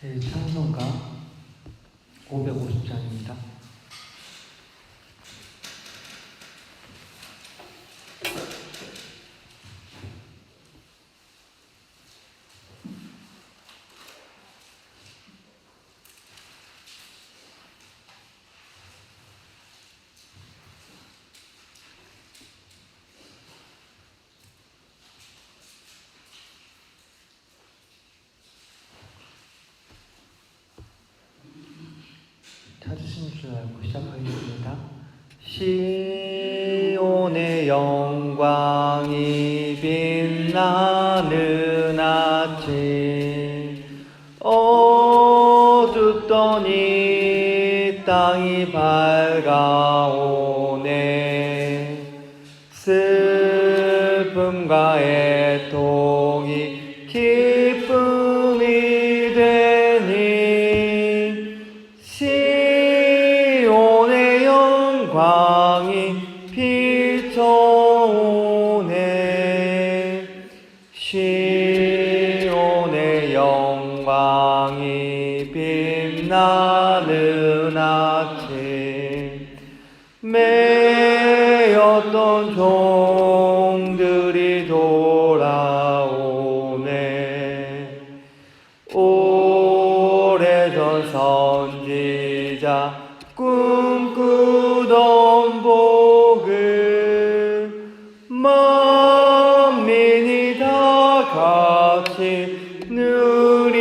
찬송가 550장입니다. 찾으신 줄 알고 시작하겠습니다. 시온의 영광이 빛나는 아침, 어둡던 이 땅이 밝아오네. 슬픔과 애통이 기쁨이 되니 시온의 영광이 비춰오네. 시온의 영광이 빛나는 아침, 매였던 종들이 돌아오네. 오래전 선지자 꿈꾸던 복을 만민이 다 같이 누리겠네.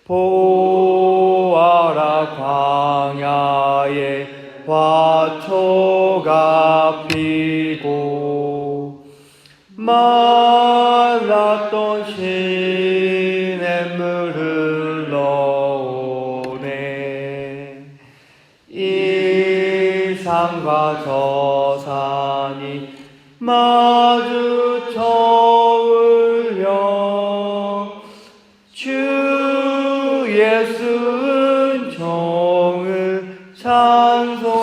보아라, 광야에 화초가 피고 말랐던 시냇물을 흘러오네. 이 산과 저 산이 마주쳐 울려 주 예수 은총을 찬송하네.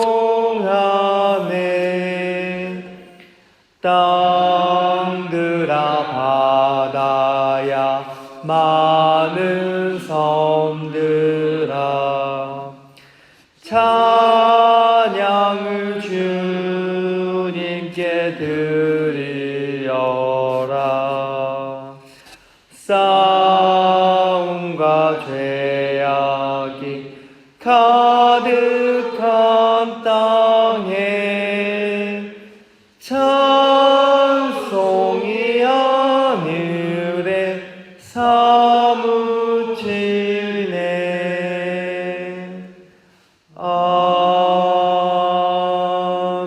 땅들아 바다야 많은 섬들아 찬양을 주님께 드리어라. 싸움과 죄악이 가득한 땅에 찬송이 하늘에 사무치네.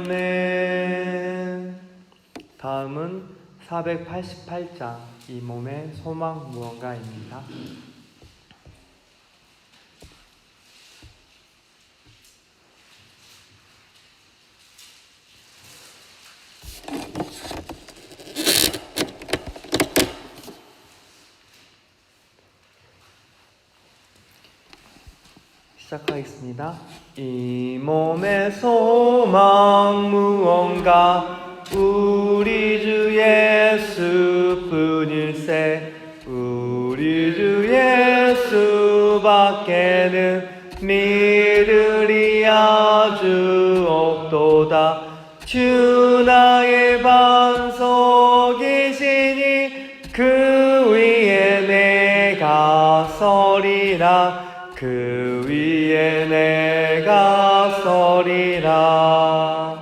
아멘. 다음은 488장 이 몸의 소망 무언가입니다. 시작하겠습니다. 이 몸의 소망 무언가 우리 주 예수뿐일세. 우리 주 예수밖에는 믿으리 아주 없도다. 주 나의 반석이시니 그 위에 내가 서리라. 그 위에 내가 서리라.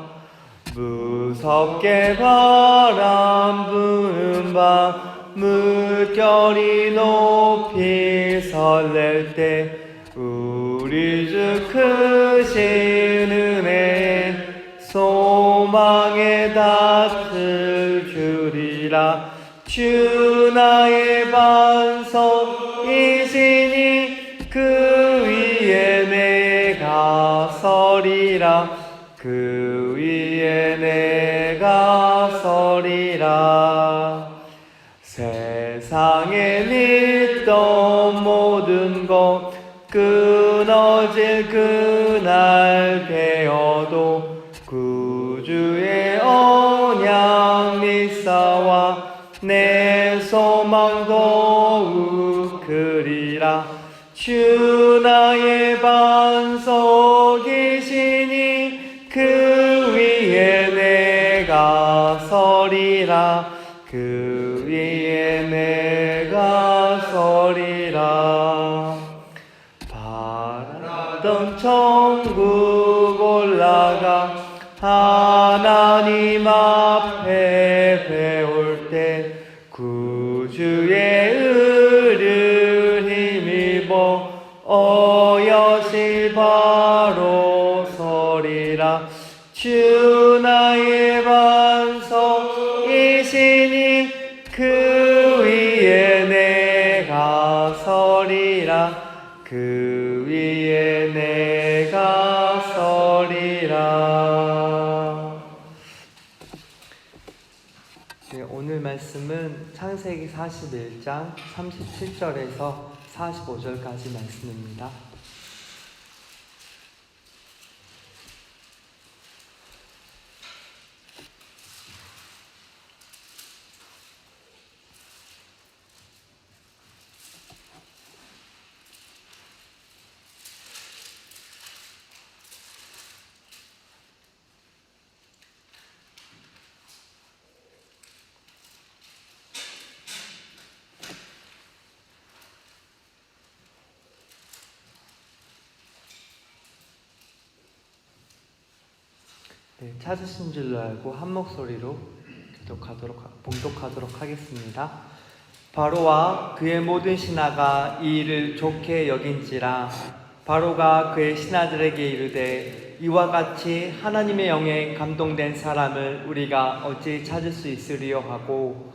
무섭게 바람 부는 밤 물결이 높이 설렐 때 우리 주 크신 은혜 소망의 닷을 주리라. 주 나의 반석이시니 그 위에 내가 서리라. 그 위에 내가 서리라. 세상에 믿던 모든 것 끊어질 그날 되어도 구주의 언약 믿사와 내 소망도 주 나의 반석이시니 그 위에 내가 서리라. 그 위에 내가 서리라. 바라던 천국 올라가 하나님 앞에 배울 때 구주의 의를 힘입어 어여시 바로 서리라. 주 나의 반석이시니 그 위에 내가 서리라. 그 위에 내가 서리라. 네, 오늘 말씀은 창세기 41장 37절에서 45절까지 말씀입니다. 네, 찾으신 줄로 알고 한 목소리로 봉독하도록 하겠습니다. 바로와 그의 모든 신하가 이 일을 좋게 여긴지라. 바로가 그의 신하들에게 이르되 이와 같이 하나님의 영에 감동된 사람을 우리가 어찌 찾을 수 있으리요 하고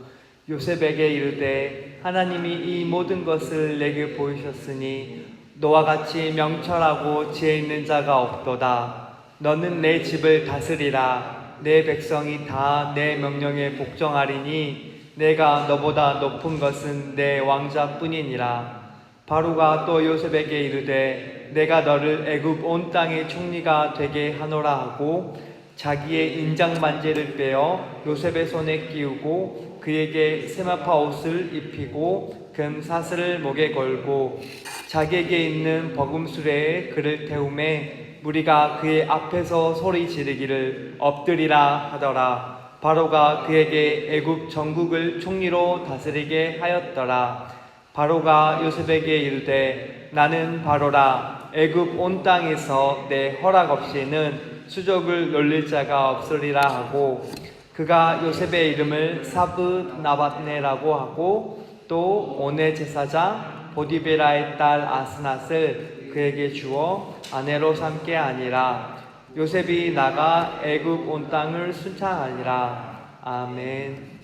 요셉에게 이르되 하나님이 이 모든 것을 내게 보이셨으니 너와 같이 명철하고 지혜 있는 자가 없도다. 너는 내 집을 다스리라. 내 백성이 다 내 명령에 복종하리니 내가 너보다 높은 것은 내 왕자뿐이니라. 바로가 또 요셉에게 이르되 내가 너를 애굽 온 땅의 총리가 되게 하노라 하고 자기의 인장 반지를 빼어 요셉의 손에 끼우고 그에게 세마파 옷을 입히고 금 사슬을 목에 걸고 자기에게 있는 버금수레에 그를 태우매 무리가 그의 앞에서 소리 지르기를 엎드리라 하더라. 바로가 그에게 애굽 전국을 총리로 다스리게 하였더라. 바로가 요셉에게 이르되 나는 바로라. 애굽 온 땅에서 내 허락 없이는 수족을 놀릴 자가 없으리라 하고 그가 요셉의 이름을 사브 나밧네라고 하고 또 온의 제사장 보디베라의 딸 아스낫을 그에게 주어 아내로 삼게 아니라. 요셉이 나가 애굽 온 땅을 순창하니라. 아멘.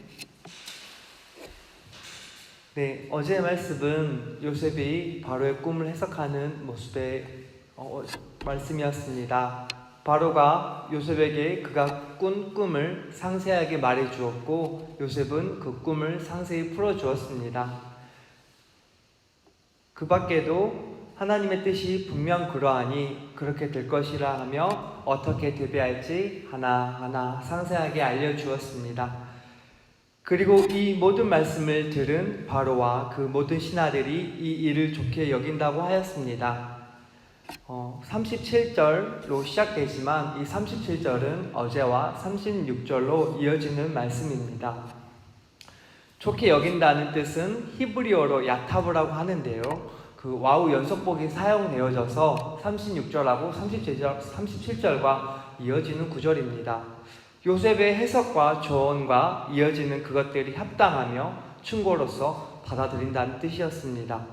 네, 어제의 말씀은 요셉이 바로의 꿈을 해석하는 모습의 말씀이었습니다. 바로가 요셉에게 그가 꾼 꿈을 상세하게 말해 주었고 요셉은 그 꿈을 상세히 풀어 주었습니다. 그 밖에도 하나님의 뜻이 분명 그러하니 그렇게 될 것이라 하며 어떻게 대비할지 하나하나 상세하게 알려주었습니다. 그리고 이 모든 말씀을 들은 바로와 그 모든 신하들이 이 일을 좋게 여긴다고 하였습니다. 37절로 시작되지만 이 37절은 어제와 36절로 이어지는 말씀입니다. 좋게 여긴다는 뜻은 히브리어로 야타브라고 하는데요. 그 와우 연속복이 사용되어져서 36절하고 37절과 이어지는 구절입니다. 요셉의 해석과 조언과 이어지는 그것들이 합당하며 충고로서 받아들인다는 뜻이었습니다.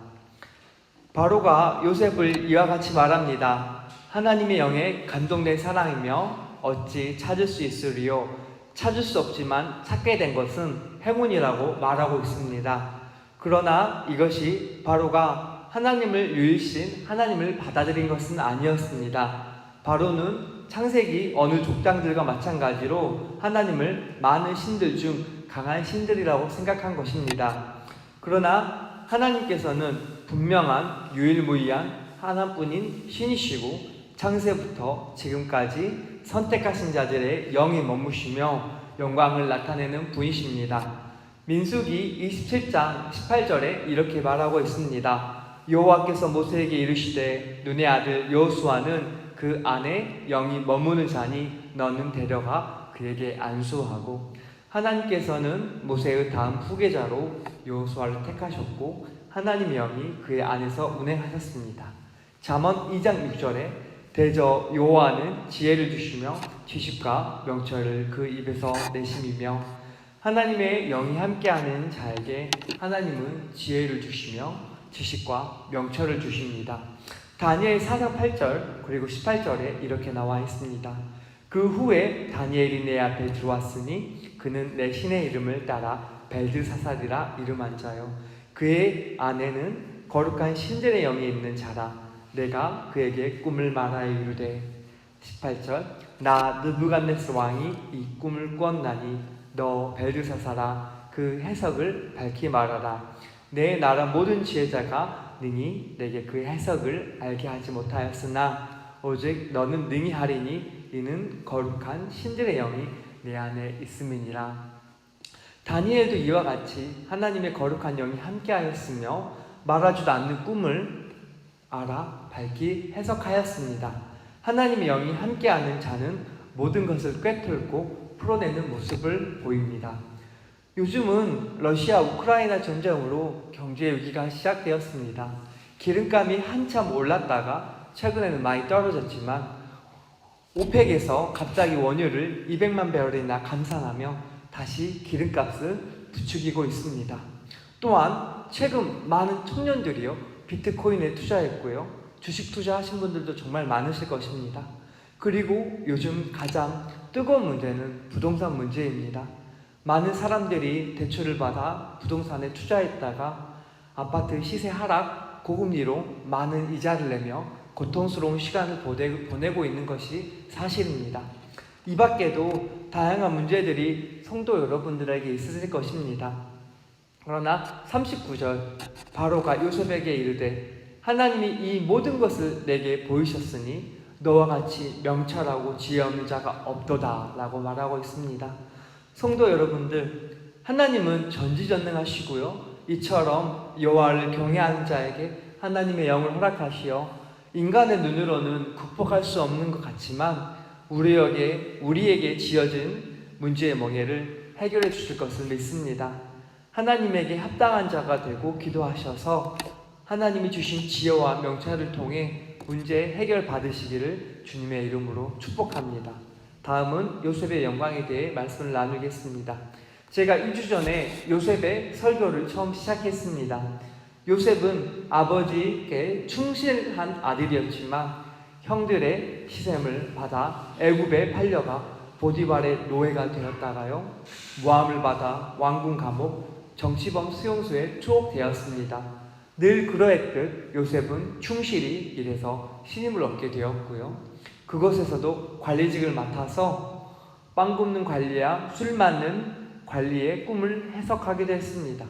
바로가 요셉을 이와 같이 말합니다. 하나님의 영에 감동된 사랑이며 어찌 찾을 수 있으리요. 찾을 수 없지만 찾게 된 것은 행운이라고 말하고 있습니다. 그러나 이것이 바로가 하나님을 유일신 하나님을 받아들인 것은 아니었습니다. 바로는 창세기 어느 족장들과 마찬가지로 하나님을 많은 신들 중 강한 신들이라고 생각한 것입니다. 그러나 하나님께서는 분명한 유일무이한 하나뿐인 신이시고 창세부터 지금까지 선택하신 자들의 영이 머무시며 영광을 나타내는 분이십니다. 민수기 27장 18절에 이렇게 말하고 있습니다. 여호와께서 모세에게 이르시되 눈의 아들 여호수아는 그 안에 영이 머무는 자니 너는 데려가 그에게 안수하고 하나님께서는 모세의 다음 후계자로 여호수아를 택하셨고 하나님의 영이 그의 안에서 운행하셨습니다. 잠언 2장 6절에 대저 여호와는 지혜를 주시며 지식과 명철을 그 입에서 내심이며 하나님의 영이 함께하는 자에게 하나님은 지혜를 주시며 지식과 명철을 주십니다. 다니엘 4장 8절 그리고 18절에 이렇게 나와 있습니다. 그 후에 다니엘이 내 앞에 들어왔으니 그는 내 신의 이름을 따라 벨드사살이라 이름한 자요 그의 안에는 거룩한 신들의 영이 있는 자라. 내가 그에게 꿈을 말하여 이르되 18절 나 느부갓네살 왕이 이 꿈을 꾸었나니 너 벨드사살아 그 해석을 밝히 말하라. 내 나라 모든 지혜자가 능히 내게 그 해석을 알게 하지 못하였으나 오직 너는 능히 하리니 이는 거룩한 신들의 영이 내 안에 있음이니라. 다니엘도 이와 같이 하나님의 거룩한 영이 함께하였으며 말하지도 않는 꿈을 알아 밝히 해석하였습니다. 하나님의 영이 함께하는 자는 모든 것을 꿰뚫고 풀어내는 모습을 보입니다. 요즘은 러시아 우크라이나 전쟁으로 경제 위기가 시작되었습니다. 기름값이 한참 올랐다가 최근에는 많이 떨어졌지만 오펙에서 갑자기 원유를 200만 배럴이나 감산하며 다시 기름값을 부추기고 있습니다. 또한 최근 많은 청년들이요 비트코인에 투자했고요 주식 투자하신 분들도 정말 많으실 것입니다. 그리고 요즘 가장 뜨거운 문제는 부동산 문제입니다. 많은 사람들이 대출을 받아 부동산에 투자했다가 아파트 시세 하락, 고금리로 많은 이자를 내며 고통스러운 시간을 보내고 있는 것이 사실입니다. 이 밖에도 다양한 문제들이 성도 여러분들에게 있으실 것입니다. 그러나 39절 바로가 요셉에게 이르되 하나님이 이 모든 것을 내게 보이셨으니 너와 같이 명철하고 지혜 없는 자가 없도다 라고 말하고 있습니다. 성도 여러분들, 하나님은 전지전능하시고요 이처럼 여호와를 경외하는 자에게 하나님의 영을 허락하시어 인간의 눈으로는 극복할 수 없는 것 같지만 우리에게 지어진 문제의 멍에를 해결해 주실 것을 믿습니다. 하나님에게 합당한 자가 되고 기도하셔서 하나님이 주신 지혜와 명철을 통해 문제 해결 받으시기를 주님의 이름으로 축복합니다. 다음은 요셉의 영광에 대해 말씀을 나누겠습니다. 제가 2주 전에 요셉의 설교를 처음 시작했습니다. 요셉은 아버지께 충실한 아들이었지만 형들의 시샘을 받아 애굽에 팔려가 보디발의 노예가 되었다가요 모함을 받아 왕궁 감옥 정치범 수용소에 투옥되었습니다. 늘 그러했듯 요셉은 충실히 일해서 신임을 얻게 되었고요 그곳에서도 관리직을 맡아서 빵 굽는 관리와 술 맞는 관리의 꿈을 해석하기도 했습니다.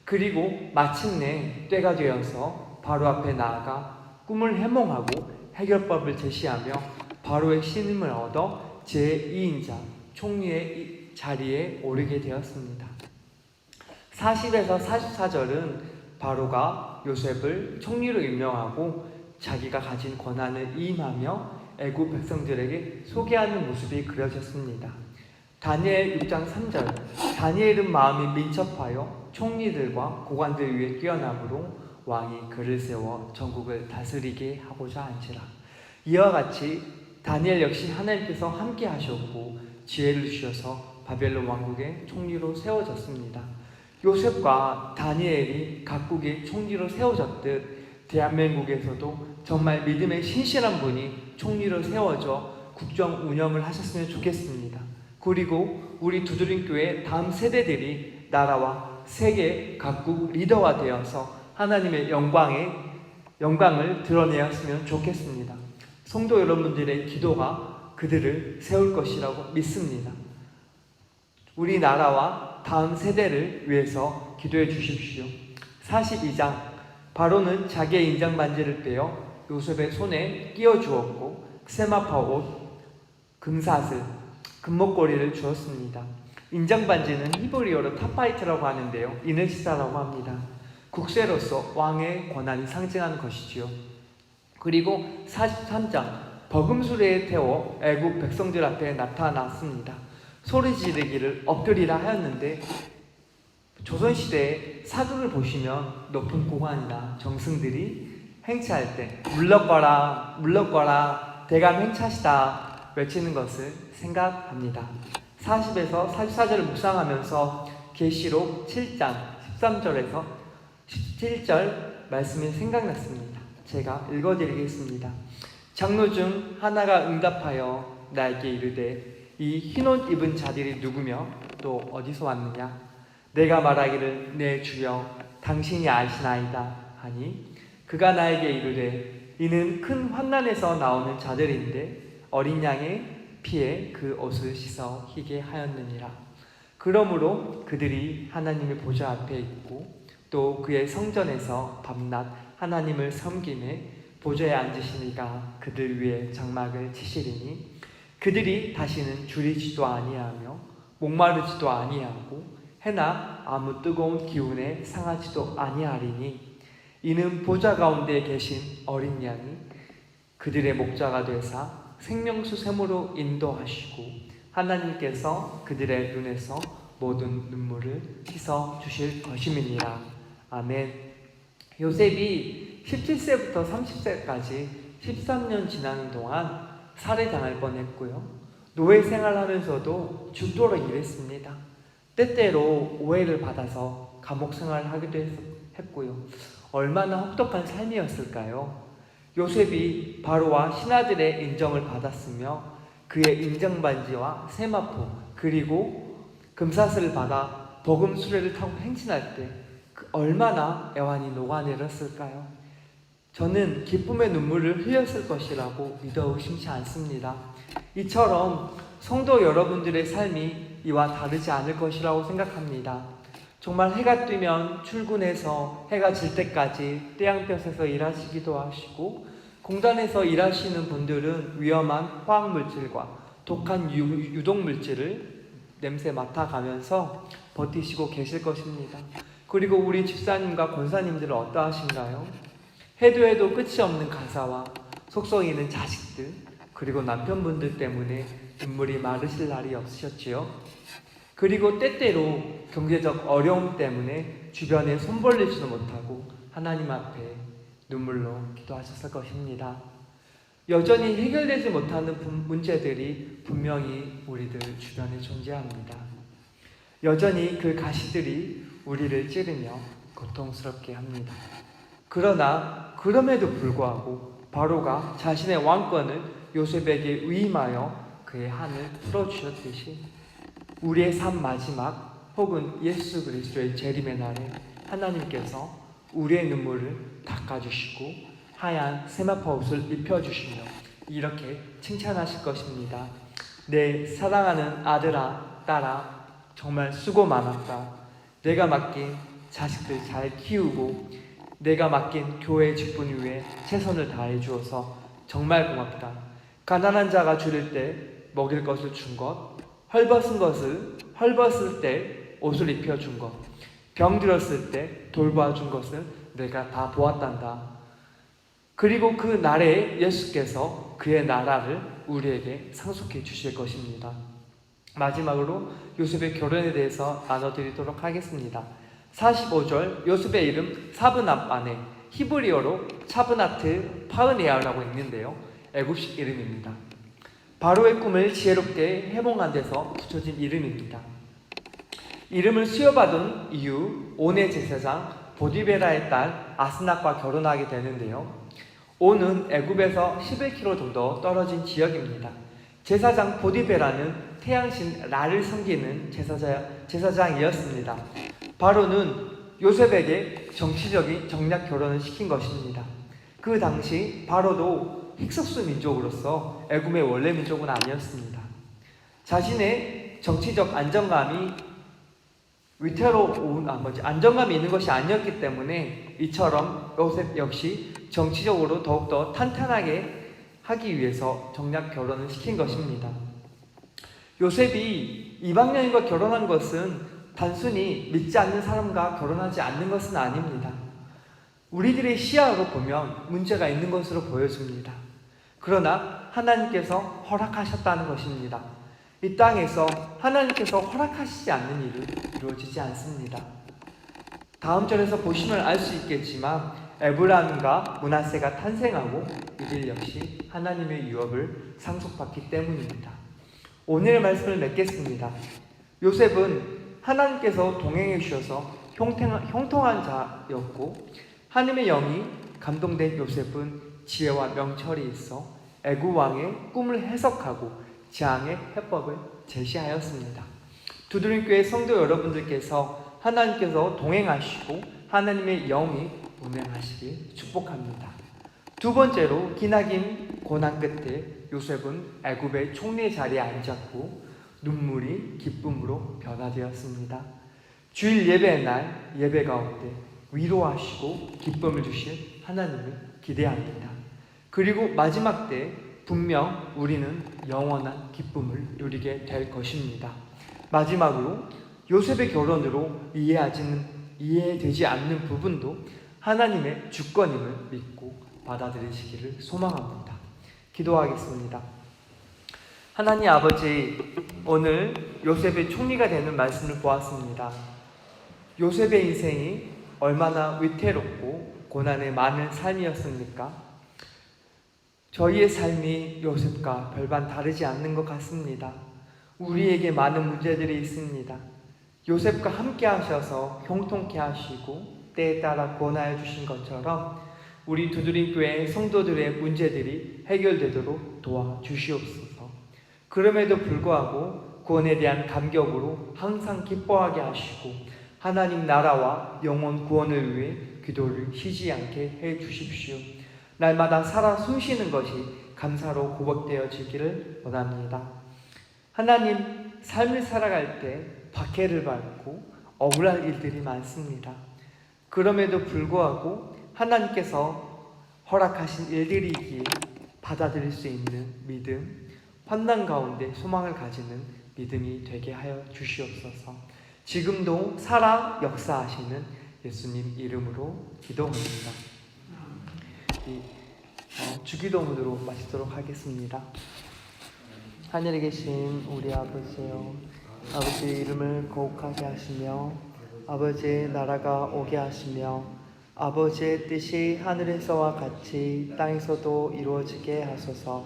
그리고 마침내 때가 되어서 바로 앞에 나아가 꿈을 해몽하고 해결법을 제시하며 바로의 신임을 얻어 제2인자 총리의 자리에 오르게 되었습니다. 40에서 44절은 바로가 요셉을 총리로 임명하고 자기가 가진 권한을 이임하며 애굽 백성들에게 소개하는 모습이 그려졌습니다. 다니엘 6장 3절 다니엘은 마음이 민첩하여 총리들과 고관들 위에 뛰어남으로 왕이 그를 세워 전국을 다스리게 하고자 한지라. 이와 같이 다니엘 역시 하나님께서 함께 하셨고 지혜를 주셔서 바벨론 왕국의 총리로 세워졌습니다. 요셉과 다니엘이 각국의 총리로 세워졌듯 대한민국에서도 정말 믿음의 신실한 분이 총리로 세워져 국정 운영을 하셨으면 좋겠습니다. 그리고 우리 두드림교회 다음 세대들이 나라와 세계 각국 리더가 되어서 하나님의 영광을 드러내었으면 좋겠습니다. 성도 여러분들의 기도가 그들을 세울 것이라고 믿습니다. 우리나라와 다음 세대를 위해서 기도해 주십시오. 42장 바로는 자기의 인장 반지를 빼어 요셉의 손에 끼워 주었고 세마파 옷, 금사슬, 금목걸이를 주었습니다. 인장 반지는 히브리어로 타파이트라고 하는데요 이늘시사라고 합니다. 국세로서 왕의 권한이 상징하는 것이지요. 그리고 43장 버금수레에 태워 애굽 백성들 앞에 나타났습니다. 소리 지르기를 엎드리라 하였는데, 조선시대의 사극을 보시면 높은 고관이나 정승들이 행차할 때 물러거라 물러거라 대감 행차시다 외치는 것을 생각합니다. 40에서 44절을 묵상하면서 계시록 7장 13절에서 17절 말씀이 생각났습니다. 제가 읽어드리겠습니다. 장로 중 하나가 응답하여 나에게 이르되 이 흰옷 입은 자들이 누구며 또 어디서 왔느냐? 내가 말하기를 내 주여 당신이 아시나이다 하니, 그가 나에게 이르되 이는 큰 환난에서 나오는 자들인데 어린 양의 피에 그 옷을 씻어 희게 하였느니라. 그러므로 그들이 하나님의 보좌 앞에 있고 또 그의 성전에서 밤낮 하나님을 섬기매 보좌에 앉으시니가 그들 위에 장막을 치시리니, 그들이 다시는 줄이지도 아니하며 목마르지도 아니하고 해나 아무 뜨거운 기운에 상하지도 아니하리니, 이는 보좌 가운데 계신 어린 양이 그들의 목자가 되사 생명수 샘으로 인도하시고 하나님께서 그들의 눈에서 모든 눈물을 씻어 주실 것임이니라. 아멘. 요셉이 17세부터 30세까지 13년 지나는 동안 살해당할 뻔했고요. 노예 생활하면서도 죽도록 일했습니다. 때때로 오해를 받아서 감옥 생활을 하기도 했고요. 얼마나 혹독한 삶이었을까요? 요셉이 바로와 신하들의 인정을 받았으며 그의 인정반지와 세마포 그리고 금사슬을 받아 버금 수레를 타고 행진할 때 얼마나 애환이 녹아내렸을까요? 저는 기쁨의 눈물을 흘렸을 것이라고 믿어 의심치 않습니다. 이처럼 성도 여러분들의 삶이 이와 다르지 않을 것이라고 생각합니다. 정말 해가 뜨면 출근해서 해가 질 때까지 떼양볕에서 일하시기도 하시고, 공단에서 일하시는 분들은 위험한 화학물질과 독한 유독물질을 냄새 맡아가면서 버티시고 계실 것입니다. 그리고 우리 집사님과 권사님들은 어떠하신가요? 해도 해도 끝이 없는 가사와 속썩이는 자식들, 그리고 남편분들 때문에 눈물이 마르실 날이 없으셨지요? 그리고 때때로 경제적 어려움 때문에 주변에 손 벌리지도 못하고 하나님 앞에 눈물로 기도하셨을 것입니다. 여전히 해결되지 못하는 문제들이 분명히 우리들 주변에 존재합니다. 여전히 그 가시들이 우리를 찌르며 고통스럽게 합니다. 그러나 그럼에도 불구하고 바로가 자신의 왕권을 요셉에게 위임하여 그의 한을 풀어주셨듯이 우리의 삶 마지막 혹은 예수 그리스도의 재림의 날에 하나님께서 우리의 눈물을 닦아주시고 하얀 세마포 옷을 입혀주시며 이렇게 칭찬하실 것입니다. 내 사랑하는 아들아, 딸아, 정말 수고 많았다. 내가 맡긴 자식들 잘 키우고 내가 맡긴 교회 직분 위에 최선을 다해 주어서 정말 고맙다. 가난한 자가 줄일 때 먹일 것을 준 것, 헐벗을 때 옷을 입혀준 것, 병들었을 때 돌봐준 것을 내가 다 보았단다. 그리고 그 날에 예수께서 그의 나라를 우리에게 상속해 주실 것입니다. 마지막으로 요셉의 결혼에 대해서 나눠드리도록 하겠습니다. 45절 요셉의 이름 사브낫 아내, 히브리어로 차브나트 파으네아라고 있는데요. 애굽식 이름입니다. 바로의 꿈을 지혜롭게 해몽한 데서 붙여진 이름입니다. 이름을 수여받은 이후 온의 제사장 보디베라의 딸 아스낫과 결혼하게 되는데요. 온은 애굽에서 11km 정도 떨어진 지역입니다. 제사장 보디베라는 태양신 라를 섬기는 제사장이었습니다. 바로는 요셉에게 정치적인 정략 결혼을 시킨 것입니다. 그 당시 바로도 힉소스 민족으로서 애굽의 원래 민족은 아니었습니다. 자신의 정치적 안정감이 안정감이 있는 것이 아니었기 때문에 이처럼 요셉 역시 정치적으로 더욱더 탄탄하게 하기 위해서 정략 결혼을 시킨 것입니다. 요셉이 이방인과 결혼한 것은 단순히 믿지 않는 사람과 결혼하지 않는 것은 아닙니다. 우리들의 시야로 보면 문제가 있는 것으로 보여집니다. 그러나 하나님께서 허락하셨다는 것입니다. 이 땅에서 하나님께서 허락하시지 않는 일은 이루어지지 않습니다. 다음 절에서 보시면 알 수 있겠지만 에브라임과 므낫세가 탄생하고 이들 역시 하나님의 유업을 상속받기 때문입니다. 오늘의 말씀을 맺겠습니다. 요셉은 하나님께서 동행해 주셔서 형통한 자였고 하나님의 영이 감동된 요셉은 지혜와 명철이 있어 애굽 왕의 꿈을 해석하고 재앙의 해법을 제시하였습니다. 두드림교회 성도 여러분들께서 하나님께서 동행하시고 하나님의 영이 운행하시길 축복합니다. 두 번째로 기나긴 고난 끝에 요셉은 애굽의 총리 자리에 앉았고 눈물이 기쁨으로 변화되었습니다. 주일 예배의 날 예배 가운데 위로하시고 기쁨을 주실 하나님을 기대합니다. 그리고 마지막 때 분명 우리는 영원한 기쁨을 누리게 될 것입니다. 마지막으로 요셉의 결론으로 이해되지 않는 부분도 하나님의 주권임을 믿고 받아들이시기를 소망합니다. 기도하겠습니다. 하나님 아버지, 오늘 요셉의 총리가 되는 말씀을 보았습니다. 요셉의 인생이 얼마나 위태롭고 고난의 많은 삶이었습니까? 저희의 삶이 요셉과 별반 다르지 않는 것 같습니다. 우리에게 많은 문제들이 있습니다. 요셉과 함께 하셔서 형통케 하시고 때에 따라 구원하여 주신 것처럼 우리 두드림교회 성도들의 문제들이 해결되도록 도와주시옵소서. 그럼에도 불구하고 구원에 대한 감격으로 항상 기뻐하게 하시고 하나님 나라와 영혼 구원을 위해 기도를 쉬지 않게 해 주십시오. 날마다 살아 숨쉬는 것이 감사로 고백되어지기를 원합니다. 하나님, 삶을 살아갈 때 박해를 받고 억울할 일들이 많습니다. 그럼에도 불구하고 하나님께서 허락하신 일들이기에 받아들일 수 있는 믿음, 환난 가운데 소망을 가지는 믿음이 되게 하여 주시옵소서. 지금도 살아 역사하시는 예수님 이름으로 기도합니다. 주기도문으로 마치도록 하겠습니다. 하늘에 계신 우리 아버지여, 아버지의 이름을 거룩하게 하시며 아버지의 나라가 오게 하시며 아버지의 뜻이 하늘에서와 같이 땅에서도 이루어지게 하소서.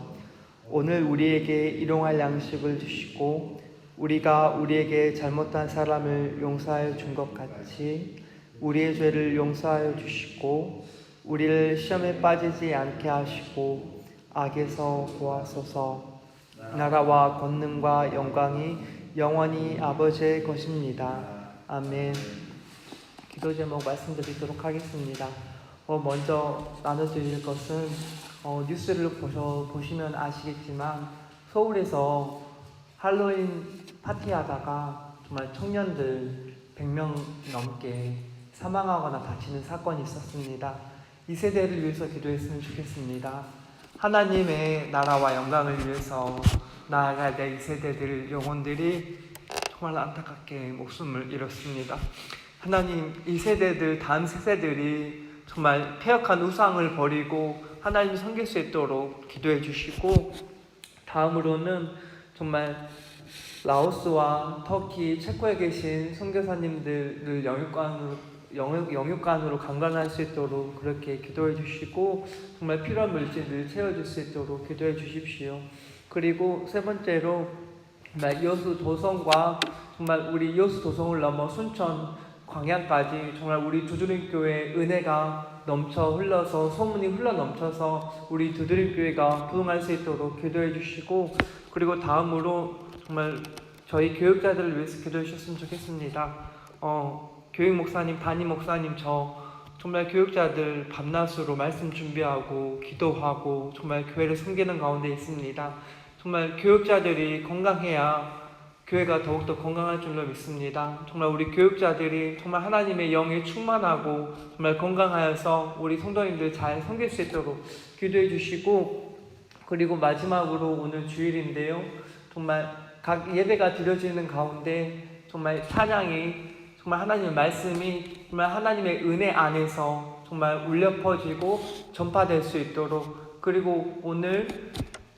오늘 우리에게 일용할 양식을 주시고 우리가 우리에게 잘못한 사람을 용서하여 준 것 같이 우리의 죄를 용서하여 주시고 우리를 시험에 빠지지 않게 하시고 악에서 구하소서. 나라와 권능과 영광이 영원히 아버지의 것입니다. 아멘. 기도 제목 말씀드리도록 하겠습니다. 먼저 나눠드릴 것은 뉴스를 보시면 아시겠지만 서울에서 할로윈 파티하다가 정말 청년들 100명 넘게 사망하거나 다치는 사건이 있었습니다. 이 세대를 위해서 기도했으면 좋겠습니다. 하나님의 나라와 영광을 위해서 나아갈 때 이 세대들 영혼들이 정말 안타깝게 목숨을 잃었습니다. 하나님, 이 세대들 다음 세대들이 정말 폐역한 우상을 버리고 하나님을 섬길 수 있도록 기도해 주시고, 다음으로는 정말 라오스와 터키, 체코에 계신 선교사님들을 영육간으로 강간할 수 있도록 그렇게 기도해 주시고 정말 필요한 물질을 채워줄 수 있도록 기도해 주십시오. 그리고 세 번째로 정말 여수 도성과 정말 우리 여수 도성을 넘어 순천 광양까지 정말 우리 두드림교회 은혜가 넘쳐 흘러서 소문이 흘러 넘쳐서 우리 두드림교회가 부흥할 수 있도록 기도해 주시고, 그리고 다음으로 정말 저희 교육자들을 위해서 기도해 주셨으면 좋겠습니다. 교육 목사님, 담임 목사님, 저 정말 교육자들 밤낮으로 말씀 준비하고 기도하고 정말 교회를 섬기는 가운데 있습니다. 정말 교육자들이 건강해야 교회가 더욱더 건강할 줄로 믿습니다. 정말 우리 교육자들이 정말 하나님의 영에 충만하고 정말 건강하여서 우리 성도님들 잘 섬길 수 있도록 기도해 주시고, 그리고 마지막으로 오늘 주일인데요, 정말 각 예배가 드려지는 가운데 정말 찬양이 정말 하나님의 말씀이 정말 하나님의 은혜 안에서 정말 울려 퍼지고 전파될 수 있도록, 그리고 오늘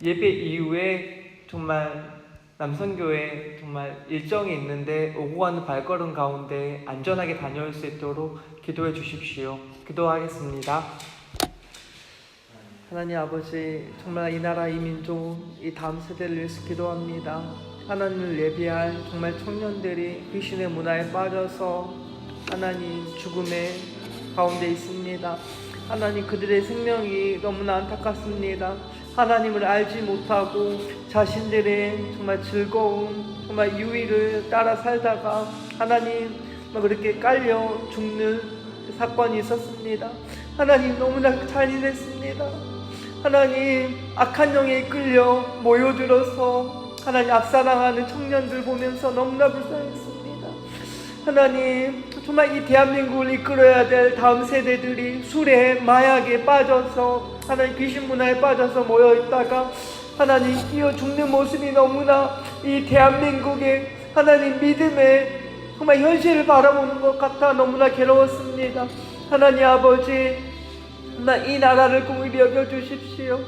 예배 이후에 정말 남선교회 정말 일정이 있는데 오고 가는 발걸음 가운데 안전하게 다녀올 수 있도록 기도해 주십시오. 기도하겠습니다. 하나님 아버지, 정말 이 나라, 이 민족, 이 다음 세대를 위해서 기도합니다. 하나님을 예비할 정말 청년들이 귀신의 문화에 빠져서 하나님 죽음의 가운데 있습니다. 하나님, 그들의 생명이 너무나 안타깝습니다. 하나님을 알지 못하고 자신들의 정말 즐거운 정말 유의를 따라 살다가 하나님 그렇게 깔려 죽는 사건이 있었습니다. 하나님, 너무나 잔인했습니다. 하나님, 악한 영에 이끌려 모여들어서 하나님 압사당하는 청년들 보면서 너무나 불쌍했습니다. 하나님, 정말 이 대한민국을 이끌어야 될 다음 세대들이 술에 마약에 빠져서 하나님 귀신 문화에 빠져서 모여있다가 하나님 뛰어 죽는 모습이 너무나 이 대한민국의 하나님 믿음의 정말 현실을 바라보는 것 같아 너무나 괴로웠습니다. 하나님 아버지, 이 나라를 공의히 여겨주십시오.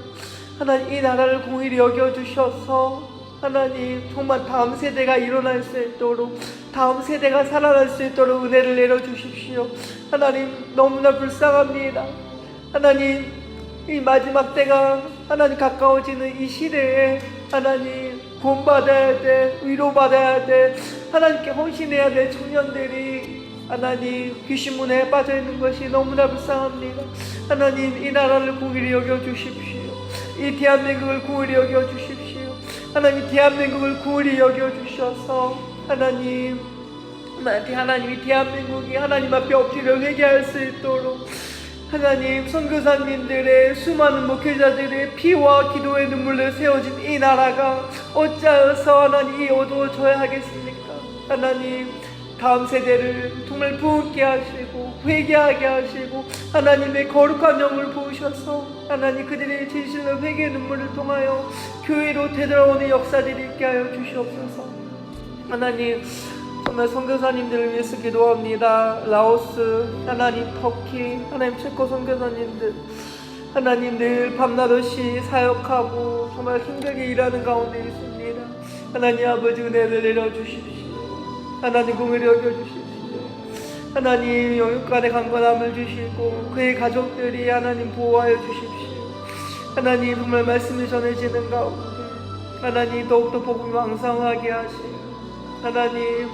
하나님, 이 나라를 공의히 여겨주셔서 하나님 정말 다음 세대가 일어날 수 있도록, 다음 세대가 살아날 수 있도록 은혜를 내려주십시오. 하나님, 너무나 불쌍합니다. 하나님, 이 마지막 때가 하나님 가까워지는 이 시대에 하나님 구원받아야 돼, 위로받아야 돼, 하나님께 헌신해야 될 청년들이 하나님 귀신 문화에 빠져있는 것이 너무나 불쌍합니다. 하나님, 이 나라를 공의히 여겨주십시오. 이 대한민국을 공의히 여겨주십시오. 하나님, 대한민국을 공의히 여겨주셔서 하나님 이 대한민국이 하나님 앞에 엎드려 회개할 수 있도록 하나님, 선교사님들의 수많은 목회자들의 피와 기도의 눈물로 세워진 이 나라가 어찌하여서 하나님 어두워져야 하겠습니까? 하나님, 다음 세대를 정말 부흥케 하시고 회개하게 하시고 하나님의 거룩한 영을 부으셔서 하나님 그들의 진실로 회개의 눈물을 통하여 교회로 되돌아오는 역사들이 있게 하여 주시옵소서. 하나님, 정말 선교사님들을 위해서 기도합니다. 라오스, 하나님 터키, 하나님 체코 선교사님들 하나님 늘 밤낮없이 사역하고 정말 힘들게 일하는 가운데 있습니다. 하나님 아버지, 은혜를 내려주십시오. 하나님 공의를 여겨주십시오. 하나님 영육간의 강건함을 주시고 그의 가족들이 하나님 보호하여 주십시오. 하나님 정말 말씀이 전해지는 가운데 하나님 더욱더 복음이 왕성하게 하시고 하나님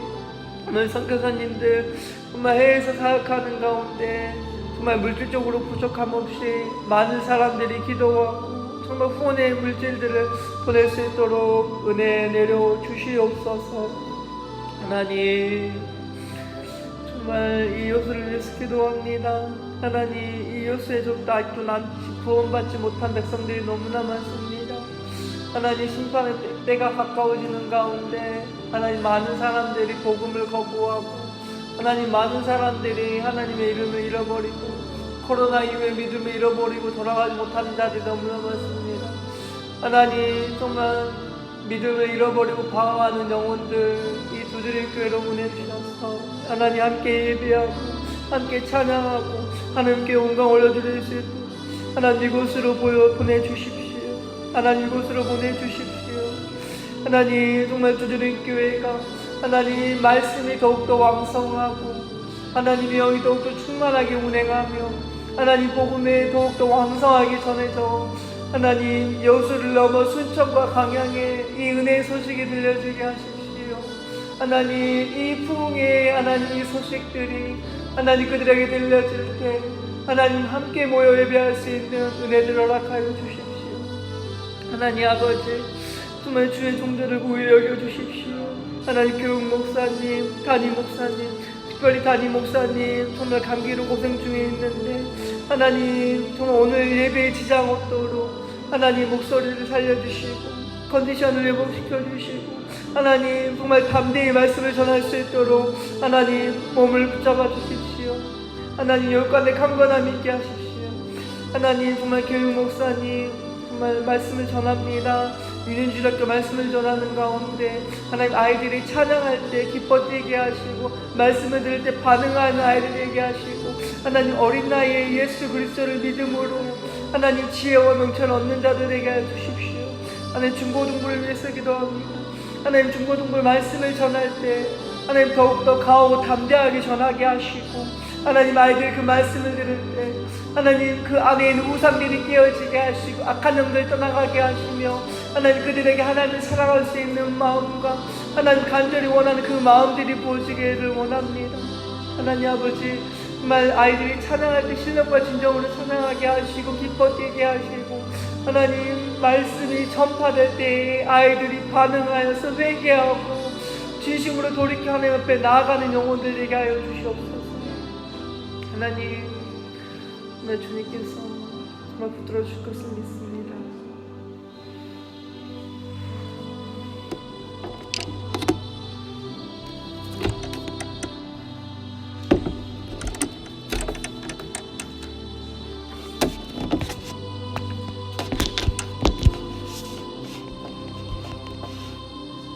정말 선교사님들 정말 해외에서 사역하는 가운데 정말 물질적으로 부족함 없이 많은 사람들이 기도하고 정말 후원의 물질들을 보낼 수 있도록 은혜 내려 주시옵소서. 하나님, 정말 이 요소를 위해서 기도합니다. 하나님, 이 요소에 좀 아직도 구원받지 못한 백성들이 너무나 많습니다. 하나님, 심판의 때가 가까워지는 가운데 하나님 많은 사람들이 복음을 거부하고 하나님 많은 사람들이 하나님의 이름을 잃어버리고 코로나 이후에 믿음을 잃어버리고 돌아가지 못하는 자들이 너무나 많습니다. 하나님, 정말 믿음을 잃어버리고 방황하는 영혼들 이 두드릴 교회로 보내주셔서 하나님 함께 예배하고 함께 찬양하고 하나님께 영광 올려드릴 수 있도록 하나님 이곳으로 보내주십시오. 하나님 이곳으로 보내주십시오. 하나님, 정말 두드릴 교회가 하나님 말씀이 더욱더 왕성하고 하나님의 영이 더욱더 충만하게 운행하며 하나님 복음에 더욱더 왕성하게 전해져 하나님 여수를 넘어 순천과 강양에 이 은혜의 소식이 들려주게 하십시오. 하나님, 이 풍의 하나님 이 소식들이 하나님 그들에게 들려질 때 하나님 함께 모여 예배할 수 있는 은혜를 허락하여 주십시오. 하나님 아버지, 정말 주의 종들을 구히 여겨주십시오. 하나님 교육 목사님, 담임 목사님, 특별히 담임 목사님 정말 감기로 고생 중에 있는데 하나님 정말 오늘 예배에 지장 없도록 하나님 목소리를 살려주시고 컨디션을 회복시켜 주시고 하나님 정말 담대히 말씀을 전할 수 있도록 하나님 몸을 붙잡아 주십시오. 하나님 열간의 강건함 있게 하십시오. 하나님 정말 교육 목사님 정말 말씀을 전합니다. 유년주일학교 말씀을 전하는 가운데 하나님 아이들이 찬양할 때 기뻐 뛰게 하시고 말씀을 들을 때 반응하는 아이들 되게 하시고 하나님 어린 나이에 예수 그리스도를 믿음으로 하나님 지혜와 명철 얻는 자들 되게 해주십시오. 하나님 중고등부를 위해서 기도합니다. 하나님 중고등부 말씀을 전할 때 하나님 더욱더 강하고 담대하게 전하게 하시고 하나님 아이들이 그 말씀을 들을 때 하나님 그 안에 있는 우상들이 깨어지게 하시고 악한 영들 떠나가게 하시며 하나님 그들에게 하나님을 사랑할 수 있는 마음과 하나님 간절히 원하는 그 마음들이 보여지기를 원합니다. 하나님 아버지 정말 아이들이 찬양할 때 신령과 진정으로 찬양하게 하시고 기뻐 뛰게 하시고 하나님 말씀이 전파될 때에 아이들이 반응하여서 회개하고 진심으로 돌이켜 하나님 앞에 나아가는 영혼들 되게 하여 주시옵소서. 하나님 정말 주님께서 정말 붙들어 주실 것을 믿습니다.